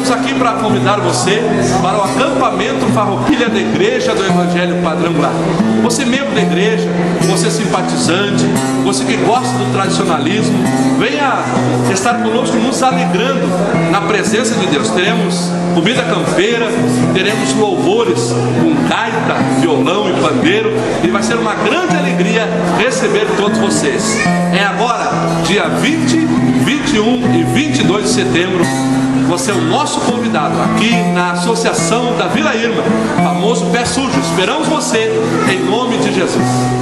Estamos aqui para convidar você para o acampamento Farroupilha da Igreja do Evangelho Quadrangular. Você membro da igreja, você simpatizante, você que gosta do tradicionalismo, venha estar conosco nos alegrando na presença de Deus. Teremos comida campeira, teremos louvores com gaita, violão e pandeiro, e vai ser uma grande alegria receber todos vocês. É agora, dia 20, 21 e 22 de setembro, você é o nosso convidado aqui na Associação da Vila Irma, famoso Pé Sujo. Esperamos você em nome de Jesus.